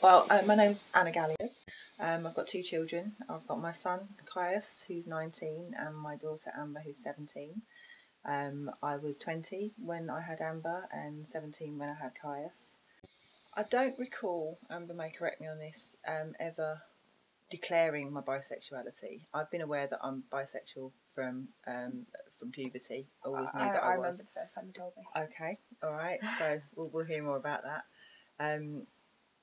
Well, my name's Anna I've got two children. I've got my son, Caius, who's 19, and my daughter, Amber, who's 17. I was 20 when I had Amber and 17 when I had Caius. I don't recall, Amber may correct me on this, ever declaring my bisexuality. I've been aware that I'm bisexual from puberty. Always knew that I was. I remember the first time you told me. Okay, all right. So we'll hear more about that.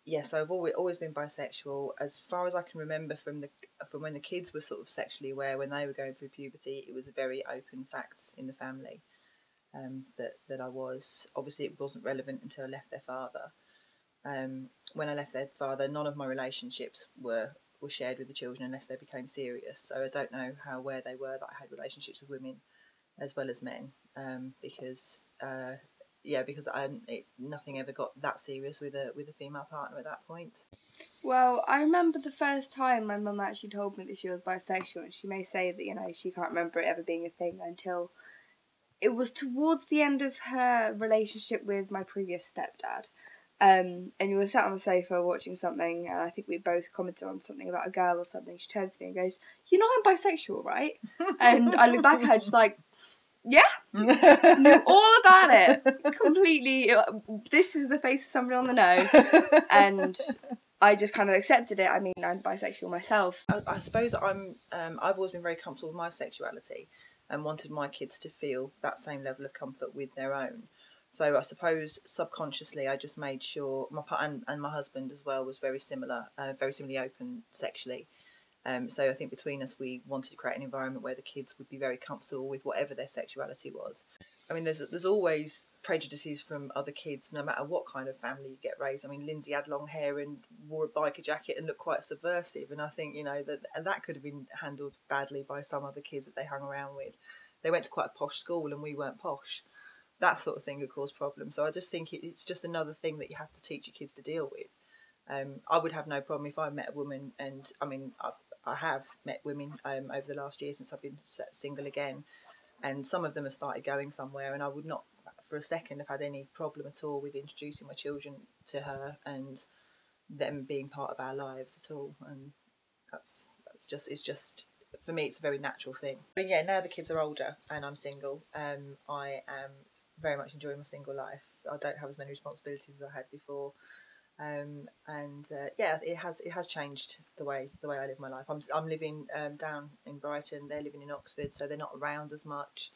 Yes, I've always been bisexual. As far as I can remember from when the kids were sort of sexually aware, when they were going through puberty, it was a very open fact in the family that I was. Obviously, it wasn't relevant until I left their father. When I left their father, none of my relationships were shared with the children unless they became serious. So I don't know how aware they were that I had relationships with women as well as men, because nothing ever got that serious with a female partner at that point. Well, I remember the first time my mum actually told me that she was bisexual, and she may say that, she can't remember it ever being a thing until it was towards the end of her relationship with my previous stepdad. And you were sat on the sofa watching something, and I think we both commented on something about a girl or something. She turns to me and goes, "You know I'm bisexual, right?" And I look back at her just like, "Yeah, knew all about it. Completely, this is the face of somebody on the know." And I just kind of accepted it. I mean, I'm bisexual myself. I suppose I've always been very comfortable with my sexuality and wanted my kids to feel that same level of comfort with their own. So I suppose subconsciously I just made sure and my husband as well was very similarly open sexually. So I think between us we wanted to create an environment where the kids would be very comfortable with whatever their sexuality was. I mean, there's always prejudices from other kids, no matter what kind of family you get raised. I mean, Lindsay had long hair and wore a biker jacket and looked quite subversive, and I think that could have been handled badly by some other kids that they hung around with. They went to quite a posh school and we weren't posh. That sort of thing could cause problems. So I just think it's just another thing that you have to teach your kids to deal with. I would have no problem if I met a woman, and I mean, I have met women over the last year since I've been single again, and some of them have started going somewhere, and I would not for a second have had any problem at all with introducing my children to her and them being part of our lives at all. And it's just for me, it's a very natural thing. But yeah, now the kids are older and I'm single, I am very much enjoying my single life. I don't have as many responsibilities as I had before. It has changed the way I live my life. I'm living down in Brighton. They're living in Oxford, so they're not around as much.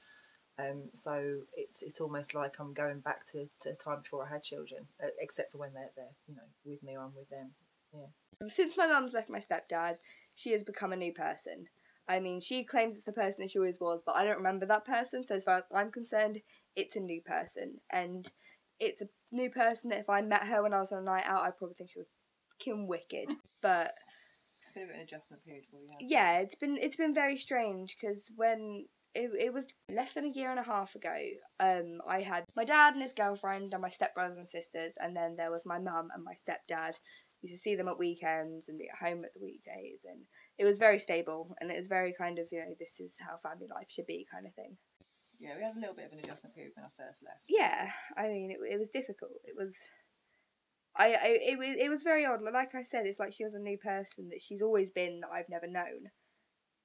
So it's almost like I'm going back to a time before I had children, except for when they're with me or I'm with them. Yeah. Since my mum's left my stepdad, she has become a new person. I mean, she claims it's the person that she always was, but I don't remember that person. So as far as I'm concerned, it's a new person, and it's a new person that if I met her when I was on a night out, I'd probably think she was fucking wicked. But it's been a bit of an adjustment period for you. Yeah, it's been very strange because when it was less than a year and a half ago, I had my dad and his girlfriend and my stepbrothers and sisters, and then there was my mum and my stepdad. Used to see them at weekends and be at home at the weekdays, and it was very stable, and it was very kind of, this is how family life should be kind of thing. Yeah, we had a little bit of an adjustment period when I first left. Yeah, I mean, it was difficult. It was... It was very odd. Like I said, it's like she was a new person that she's always been that I've never known.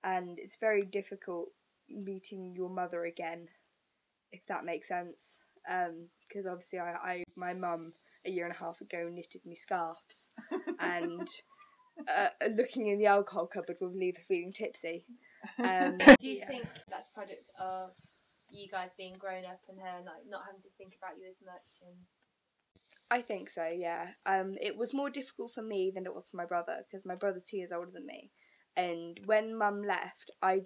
And it's very difficult meeting your mother again, if that makes sense. Because obviously my mum a year and a half ago knitted me scarves, and looking in the alcohol cupboard would leave her feeling tipsy. Do you think that's a product of you guys being grown up and her not having to think about you as much? And I think so, yeah. It was more difficult for me than it was for my brother, because my brother's 2 years older than me. And when Mum left, I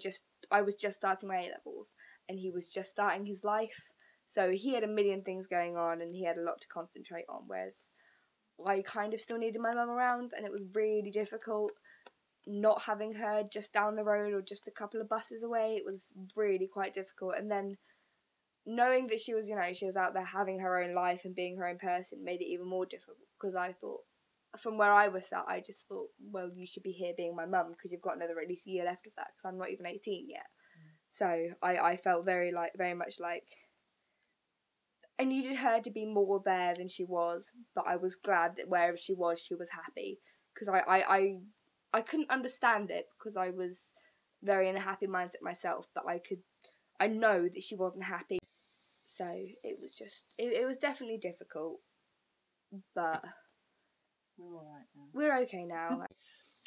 was just starting my A-levels, and he was just starting his life. So he had a million things going on, and he had a lot to concentrate on, whereas I kind of still needed my mum around, and it was really difficult not having her just down the road or just a couple of buses away. It was really quite difficult. And then knowing that she was out there having her own life and being her own person made it even more difficult, because I thought, from where I was sat, I just thought, well, you should be here being my mum because you've got another at least year left of that, because I'm not even 18 yet. So I felt very much like I needed her to be more there than she was, but I was glad that wherever she was happy. Because I couldn't understand it because I was very in a happy mindset myself, but I know that she wasn't happy. So it was just, it was definitely difficult, but We're all right now. we're okay now.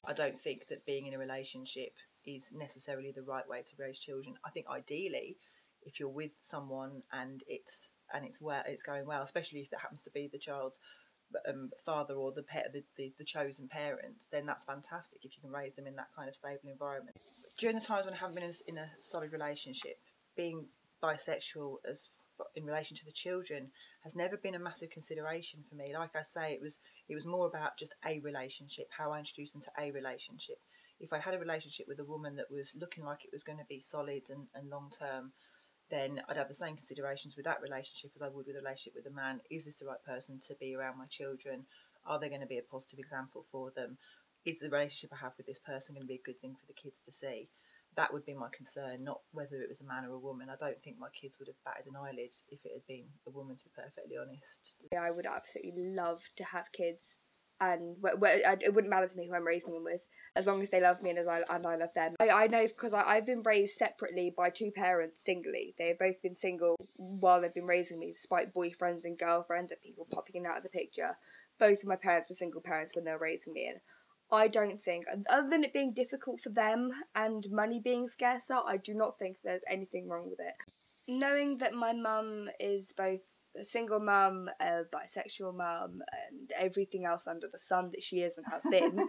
I don't think that being in a relationship is necessarily the right way to raise children. I think ideally, if you're with someone and it's going well, especially if that happens to be the child's father or the chosen parent, then that's fantastic if you can raise them in that kind of stable environment. During the times when I haven't been in a solid relationship, being bisexual as in relation to the children has never been a massive consideration for me. Like I say, it was more about just a relationship, how I introduced them to a relationship. If I had a relationship with a woman that was looking like it was going to be solid and long term, then I'd have the same considerations with that relationship as I would with a relationship with a man. Is this the right person to be around my children? Are they going to be a positive example for them? Is the relationship I have with this person going to be a good thing for the kids to see? That would be my concern, not whether it was a man or a woman. I don't think my kids would have batted an eyelid if it had been a woman, to be perfectly honest. I would absolutely love to have kids, and it wouldn't matter to me who I'm raising them with, as long as they love me and I love them. I know because I've been raised separately by two parents singly. They've both been single while they've been raising me, despite boyfriends and girlfriends and people popping in and out of the picture. Both of my parents were single parents when they were raising me, and I don't think, other than it being difficult for them and money being scarcer, I do not think there's anything wrong with it. Knowing that my mum is both a single mum, a bisexual mum, and everything else under the sun that she is and has been,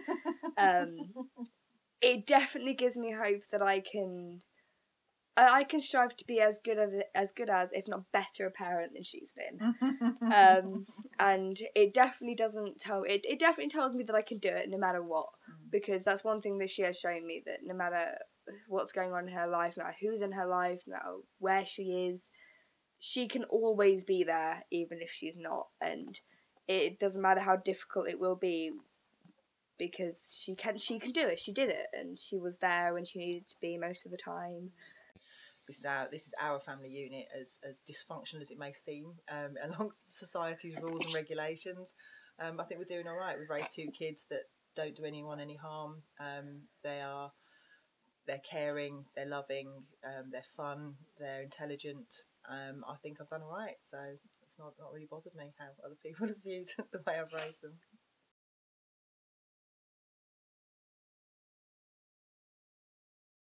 it definitely gives me hope that I can strive to be as good as, if not better, a parent than she's been. And it definitely it definitely tells me that I can do it no matter what, because that's one thing that she has shown me, that no matter what's going on in her life, no matter who's in her life, no matter where she is, she can always be there even if she's not, and it doesn't matter how difficult it will be, because she can do it. She did it, and she was there when she needed to be most of the time. This is our family unit, as dysfunctional as it may seem, amongst society's rules and regulations. I think we're doing all right. We've raised two kids that don't do anyone any harm. They're caring, they're loving, they're fun, they're intelligent. I think I've done all right. So it's not really bothered me how other people have viewed the way I've raised them.